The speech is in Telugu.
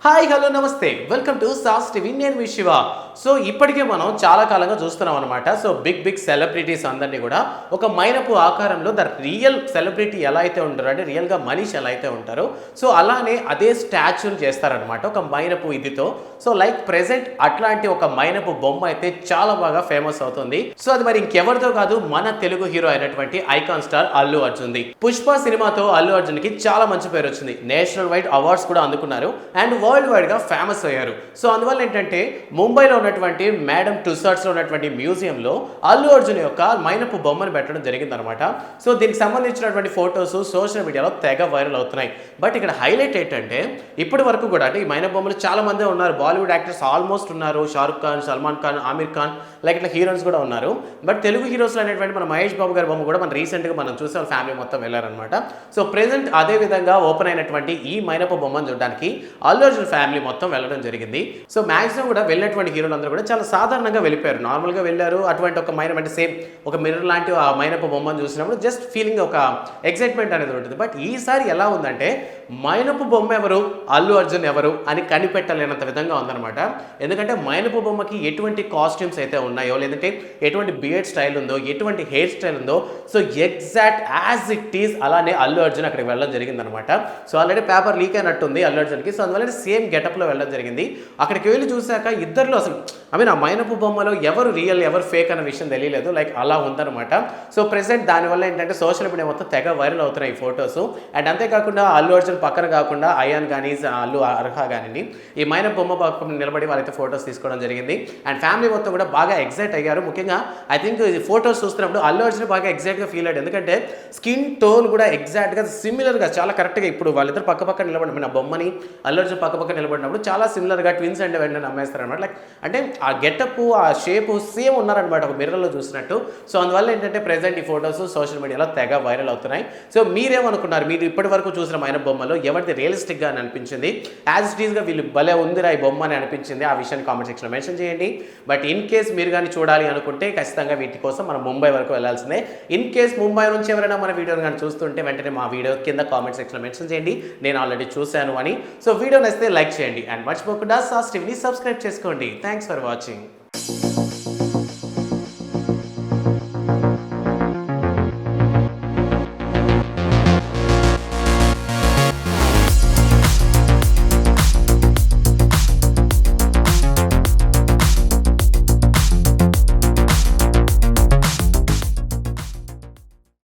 హాయ్ హలో నమస్తే వెల్కమ్ టు సాస్ టీవీ నేను మీ శివ. సో ఇప్పటికే మనం చాలా కాలంగా చూస్తున్నాం అనమాట. సో బిగ్ సెలబ్రిటీస్ అందరినీ కూడా ఒక మైనపు ఆకారంలో ద రియల్ సెలబ్రిటీ ఎలా అయితే ఉంటారో అంటే రియల్గా మనిషి ఎలా అయితే ఉంటారో సో అలానే అదే స్టాచ్యూలు చేస్తారనమాట ఒక మైనపు ఇదితో. సో లైక్ ప్రెసెంట్ అట్లాంటి ఒక మైనపు బొమ్మ అయితే చాలా బాగా ఫేమస్ అవుతుంది. సో అది మరి ఇంకెవరితో కాదు, మన తెలుగు హీరో అయినటువంటి ఐకాన్ స్టార్ అల్లు అర్జున్ది. పుష్ప సినిమాతో అల్లు అర్జున్కి చాలా మంచి పేరు వచ్చింది. నేషనల్ వైడ్ అవార్డ్స్ కూడా అందుకున్నారు అండ్ వరల్డ్ వైడ్గా ఫేమస్ అయ్యారు. సో అందువల్ల ఏంటంటే ముంబైలో ఉన్నటువంటి మేడం టుసార్ట్స్లో ఉన్నటువంటి మ్యూజియంలో అల్లు అర్జున్ యొక్క మైనపు బొమ్మను పెట్టడం జరిగిందనమాట. సో దీనికి సంబంధించినటువంటి ఫొటోస్ సోషల్ మీడియాలో తెగ వైరల్ అవుతున్నాయి. బట్ ఇక్కడ హైలైట్ ఏంటంటే ఇప్పటి వరకు కూడా అంటే ఈ మైనపు బొమ్మలు చాలా మంది ఉన్నారు. బాలీవుడ్ యాక్టర్స్ ఆల్మోస్ట్ ఉన్నారు. షారుఖ్ ఖాన్, సల్మాన్ ఖాన్, ఆమిర్ ఖాన్ లైక్ ఇట్లా హీరోయిన్స్ కూడా ఉన్నారు. బట్ తెలుగు హీరోస్లో అనేటువంటి మన మహేష్ బాబు గారి బొమ్మ కూడా మనం రీసెంట్గా మనం చూసే వాళ్ళ ఫ్యామిలీ మొత్తం వెళ్ళారనమాట. సో ప్రెసెంట్ అదే విధంగా ఓపెన్ అయినటువంటి ఈ మైనపు బొమ్మను చూడడానికి అల్లు అర్జున్ ఫ్యామిలీ మొత్తం వెళ్ళడం జరిగింది. సో మ్యాక్సిమం కూడా వెళ్ళినటువంటి హీరోలు అందరూ కూడా చాలా సాధారణంగా వెళ్ళిపోయారు, నార్మల్గా వెళ్ళారు. అటువంటి ఒక మైనపు అంటే సేమ్ ఒక మిర్రర్ లాంటి ఆ మైనపు బొమ్మను చూసినప్పుడు జస్ట్ ఫీలింగ్ ఒక ఎక్సైట్మెంట్ అనేది ఉంటుంది. బట్ ఈసారి ఎలా ఉందంటే మైనపు బొమ్మ ఎవరు, అల్లు అర్జున్ ఎవరు అని కనిపెట్టలేనంత విధంగా ఉందన్నమాట. ఎందుకంటే మైనపు బొమ్మకి ఎటువంటి కాస్ట్యూమ్స్ అయితే ఉన్నాయో, లేదంటే ఎటువంటి బియర్డ్ స్టైల్ ఉందో, ఎటువంటి హెయిర్ స్టైల్ ఉందో, so exact as it is అలానే అల్లు అర్జున్ అక్కడికి వెళ్ళడం జరిగిందనమాట. సో ఆల్రెడీ పేపర్ లీక్ అయినట్టుంది అల్లు అర్జున్కి. సో అందువల్ల సేమ్ గెటప్లో వెళ్ళడం జరిగింది. అక్కడికి వెళ్ళి చూశాక ఇద్దరిలో అసలు ఆ మైనపు బొమ్మలో ఎవరు రియల్ ఎవరు ఫేక్ అన్న విషయం తెలియలేదు. లైక్ అలా ఉందన్నమాట. సో ప్రెసెంట్ దానివల్ల ఏంటంటే సోషల్ మీడియా మొత్తం తెగ వైరల్ అవుతున్నాయి ఈ ఫొటోస్. అండ్ అంతేకాకుండా అల్లు అర్జున్ పక్కన కాకుండా అయాన్ కానీ అల్లు అర్హ కానీ ఈ మైనపు బొమ్మ పక్కన నిలబడి వాళ్ళైతే ఫొటోస్ తీసుకోవడం జరిగింది. అండ్ ఫ్యామిలీ మొత్తం కూడా బాగా ఎగ్జైట్ అయ్యారు. ముఖ్యంగా ఐ థింక్ ఈ ఫొటోస్ చూస్తున్నప్పుడు అల్లు అర్జున్ బాగా ఎగ్జైట్గా ఫీల్ అయ్యాడు. ఎందుకంటే స్కిన్ టోన్ కూడా ఎగ్జాక్ట్గా సిమిలర్గా చాలా కరెక్ట్గా ఇప్పుడు వాళ్ళిద్దరు పక్క నిలబడి ఆ బొమ్మని అల్లు అర్జున్ పక్క నిలబడినప్పుడు చాలా సిమిలర్గా ట్విన్స్ అంటే వెంటనే నమ్మేస్తారు అనమాట. లైక్ అంటే ఆ గెటప్ ఆ షేప్ సేమ్ ఉన్నారనమాట ఒక మిర్రర్లో చూసినట్టు. సో అందువల్ల ఏంటంటే ప్రెసెంట్ ఈ ఫొటోస్ సోషల్ మీడియాలో తెగ వైరల్ అవుతున్నాయి. సో మీరేమనుకున్నారు, మీరు ఇప్పటి వరకు చూసిన మైన బొమ్మలో ఎవరిది రియలిస్టిక్గా అని అనిపించింది, యాజ్ ఇట్ ఈస్గా వీళ్ళు భలే ఉందిరా ఈ బొమ్మ అని అనిపించింది, ఆ విషయాన్ని కామెంట్ సెక్షన్లో మెన్షన్ చేయండి. బట్ ఇన్ కేస్ మీరు కానీ చూడాలి అనుకుంటే ఖచ్చితంగా వీటి కోసం మనం ముంబై వరకు వెళ్ళాల్సిందే. ఇన్ కేస్ ముంబై నుంచి ఎవరైనా మన వీడియోని కానీ చూస్తుంటే వెంటనే మా వీడియో కింద కామెంట్ సెక్షన్లో మెన్షన్ చేయండి నేను ఆల్రెడీ చూశాను అని. సో వీడియో నచ్చితే లైక్ చేయండి అండ్ మర్చిపోకుండా సాస్ టీవీని సబ్స్క్రైబ్ చేసుకోండి. Thanks for watching.